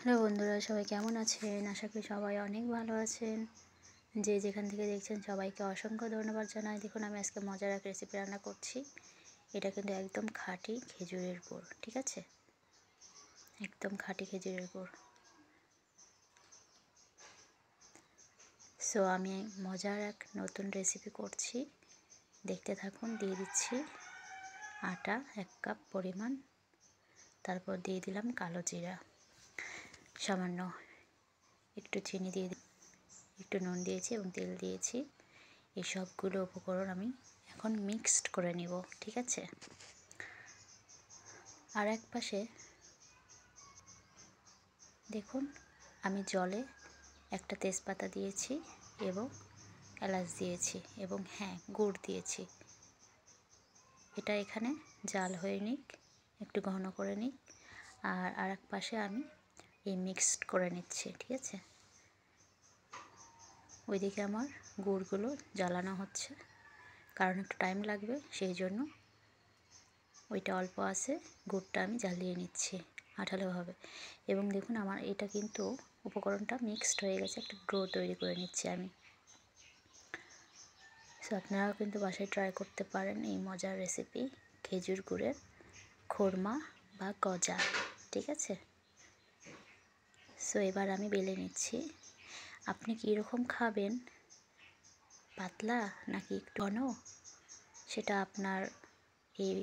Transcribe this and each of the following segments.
Hello বন্ধুরা, সবাই কেমন আছেন? আশা করি সবাই অনেক ভালো আছেন। যে যেখান থেকে দেখছেন সবাইকে অসংখ্য ধন্যবাদ জানাই। দেখুন, আমি আজকে মজার এক রেসিপি রান্না করছি। এটা কিন্তু একদম খাঁটি খেজুরের গুড়, ঠিক আছে? একদম খাঁটি খেজুরের গুড়। সো আমি মজার এক নতুন রেসিপি করছি, দেখতে থাকুন। দিয়ে দিচ্ছি আটা 1 কাপ পরিমাণ, তারপর দিয়ে দিলাম কালো জিরা, সামান্য একটু চিনি দিয়ে একটু নুন দিয়েছি এবং তেল দিয়েছি। এই সবগুলো উপকরণ আমি এখন মিক্সড করে নিব, ঠিক আছে? আর এক পাশে দেখুন, আমি জলে একটা তেজপাতা দিয়েছি এবং এলাচ দিয়েছি এবং হ্যাঁ, গুড় দিয়েছি। এটা এখানে জাল হয়ে নিক, একটু ঘন করে নিক। আর এক পাশে আমি এই মিক্সড করে নিচ্ছি, ঠিক আছে? ওইদিকে আমার গুড়গুলো জ্বালানো হচ্ছে, কারণ একটু টাইম লাগবে, সেই জন্য ওইটা অল্প আছে, গুড়টা আমি জ্বালিয়ে নিচ্ছি আঠালোভাবে। এবং দেখুন, আমার এটা কিন্তু উপকরণটা মিক্সড হয়ে গেছে, একটা ডো তৈরি করে নিচ্ছি আমি। সো আপনারাও কিন্তু বাসায় ট্রাই করতে পারেন এই মজার রেসিপি, খেজুর গুড়ের খুরমা বা গজা, ঠিক আছে? সো এবার আমি বেলে নিচ্ছি। আপনি কীরকম খাবেন, পাতলা নাকি একটু ঘন, সেটা আপনার এই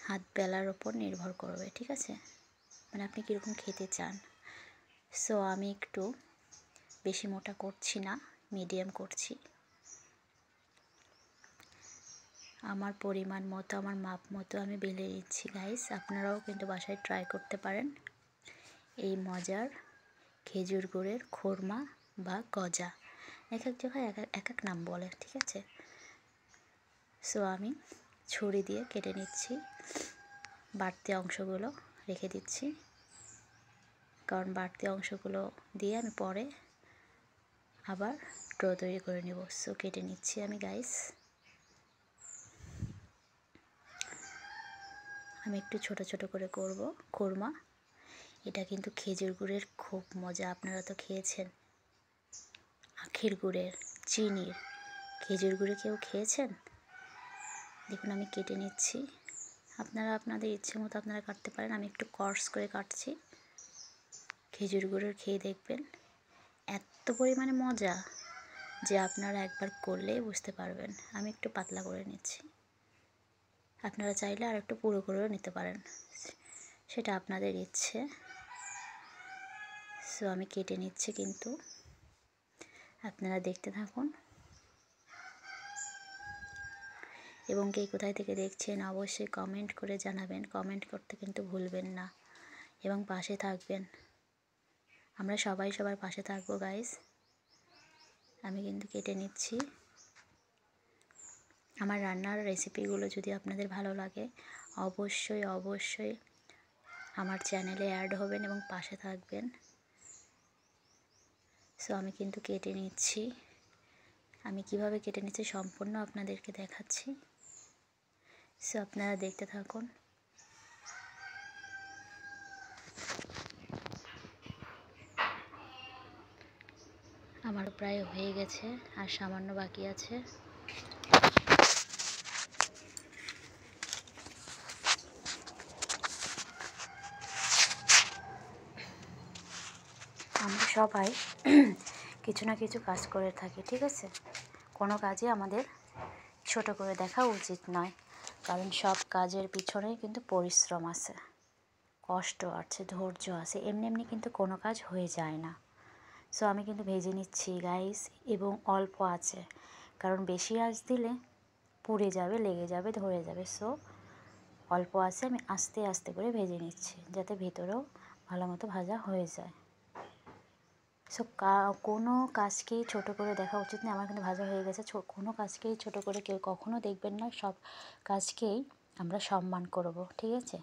হাত বেলার ওপর নির্ভর করবে, ঠিক আছে? মানে আপনি কীরকম খেতে চান। সো আমি একটু বেশি মোটা করছি না, মিডিয়াম করছি। আমার পরিমাণ মতো, আমার মাপ মতো আমি বেলে নিচ্ছি গাইস। আপনারাও কিন্তু বাসায় ট্রাই করতে পারেন এই মজার খেজুর গুড়ের খুরমা বা গজা। এক এক জায়গায় এক এক নাম বলে, ঠিক আছে? সো আমি ছুরি দিয়ে কেটে নিচ্ছি, বাড়তি অংশগুলো রেখে দিচ্ছি, কারণ বাড়তি অংশগুলো দিয়ে আমি পরে আবার ডো তৈরি করে নেব। সো কেটে নিচ্ছি আমি গাইস। আমি একটু ছোট ছোট করে করব খুরমা। এটা কিন্তু খেজুর গুড়ের খুব মজা। আপনারা তো খেয়েছেন আখের গুড়ের, চিনির, খেজুর গুড়ে কেউ খেয়েছেন? দেখুন, আমি কেটে নিচ্ছি। আপনারা আপনাদের ইচ্ছে মতো আপনারা কাটতে পারেন। আমি একটু কর্স করে কাটছি। খেজুর গুড়ের খেয়ে দেখবেন, এত পরিমাণে মজা যে আপনারা একবার করলেই বুঝতে পারবেন। আমি একটু পাতলা করে নিচ্ছি, আপনারা চাইলে আর একটু পুরো করেও নিতে পারেন, সেটা আপনাদের ইচ্ছে। সো আমি কেটে নিচ্ছি, কিন্তু আপনারা দেখতে থাকুন। এবং কে কোথায় থেকে দেখছেন অবশ্যই কমেন্ট করে জানাবেন। কমেন্ট করতে কিন্তু ভুলবেন না এবং পাশে থাকবেন। আমরা সবাই সবার পাশে থাকবো গাইস। আমি কিন্তু কেটে নিচ্ছি। আমার রান্নার রেসিপিগুলো যদি আপনাদের ভালো লাগে, অবশ্যই অবশ্যই আমার চ্যানেলে অ্যাড হবেন এবং পাশে থাকবেন। সো আমি কিন্তু কেটে নিচ্ছি। আমি কিভাবে কেটে নিচ্ছি সম্পূর্ণ আপনাদেরকে দেখাচ্ছি। সো আপনারা দেখতে থাকুন। আমার প্রায় হয়ে গেছে, আর সামান্য বাকি আছে। আমরা সবাই কিছু না কিছু কাজ করে থাকি, ঠিক আছে? কোনো কাজই আমাদের ছোট করে দেখা উচিত নয়, কারণ সব কাজের পিছনেই কিন্তু পরিশ্রম আছে, কষ্ট আছে, ধৈর্য আছে। এমনি এমনি কিন্তু কোনো কাজ হয়ে যায় না। সো আমি কিন্তু ভেজে নিচ্ছি গাইস, এবং অল্প আছে, কারণ বেশি আঁচ দিলে পুড়ে যাবে, লেগে যাবে, ধরে যাবে। সো অল্প আছে, আমি আস্তে আস্তে করে ভেজে নিচ্ছি, যাতে ভেতরেও ভালো মতো ভাজা হয়ে যায়। সো কোনো কাজকেই ছোট করে দেখা উচিত না। আমার কিন্তু ভাজা হয়ে গেছে। কোনো কাজকেই ছোট করে কেউ কখনো দেখবেন না। সব কাজকেই আমরা সম্মান করব, ঠিক আছে?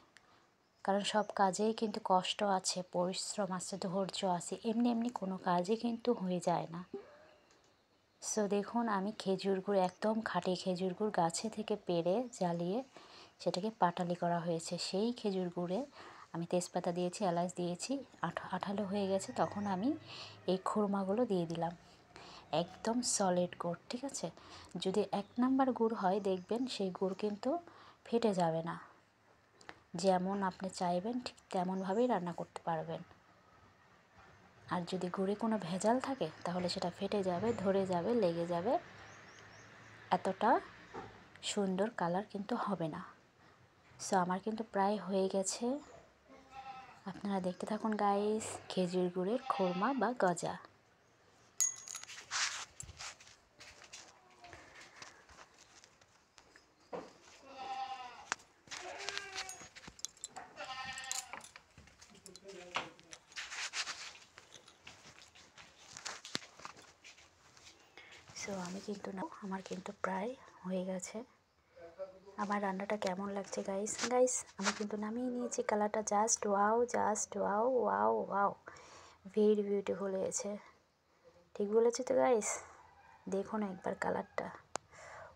কারণ সব কাজেই কিন্তু কষ্ট আছে, পরিশ্রম আছে, ধৈর্য আছে। এমনি এমনি কোনো কাজই কিন্তু হয়ে যায় না। সো দেখুন, আমি খেজুর গুড়, একদম খাঁটি খেজুর গুড় গাছে থেকে পেড়ে জ্বালিয়ে সেটাকে পাটালি করা হয়েছে। সেই খেজুর গুড়ে আমি তেজপাতা দিয়েছি, এলাচ দিয়েছি, আঠালো হয়ে গেছে। তখন আমি এই খুরমাগুলো দিয়ে দিলাম। একদম সলিড গুড়, ঠিক আছে। যদি 1 নাম্বার গুড় হয় দেখবেন সেই গুড় কিন্তু ফেটে যাবে না। যেমন আপনি চাইবেন ঠিক তেমনভাবেই রান্না করতে পারবেন। আর যদি গুড়ে কোনো ভেজাল থাকে তাহলে সেটা ফেটে যাবে, ধরে যাবে, লেগে যাবে, এতটা সুন্দর কালার কিন্তু হবে না। সো আমার কিন্তু প্রায় হয়ে গেছে। আপনারা দেখতে থাকুন গাইস, খেজুর গুড়ের খুরমা বা গজা। সো আমি কিন্তু আমার কিন্তু প্রায় হয়ে গেছে। আমার রান্নাটা কেমন লাগছে গাইস? আমি কিন্তু নামিয়ে নিয়েছি। কালারটা just wow, just wow, wow, wow, very beautiful হয়েছে। ঠিক বলেছি তো গাইস? দেখুন একবার কালারটা,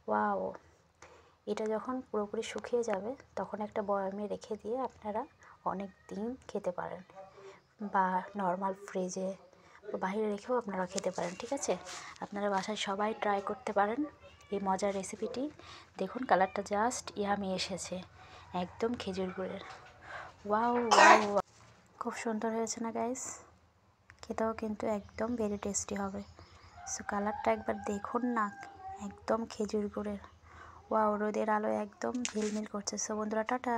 ওয়াও। এটা যখন পুরোপুরি শুকিয়ে যাবে তখন একটা বয়ামে রেখে দিয়ে আপনারা অনেক দিন খেতে পারেন, বা নর্মাল ফ্রিজে বাইরে রেখেও আপনারা খেতে পারেন, ঠিক আছে। আপনারা বাসায় সবাই ট্রাই করতে পারেন এই মজার রেসিপিটি। দেখুন কালারটা জাস্ট ইয়ামি এসেছে, একদম খেজুর গুড়ের। ওয়াও ওয়াও, খুব সুন্দর হয়েছে না গাইস? খেতেও কিন্তু একদম ভেরি টেস্টি হবে। সো কালারটা একবার দেখুন না, একদম খেজুর গুড়ের। ওয়াও, রোদের আলোয় একদম ঝিলমিল করছে। সো বন্ধুরা, টাটা।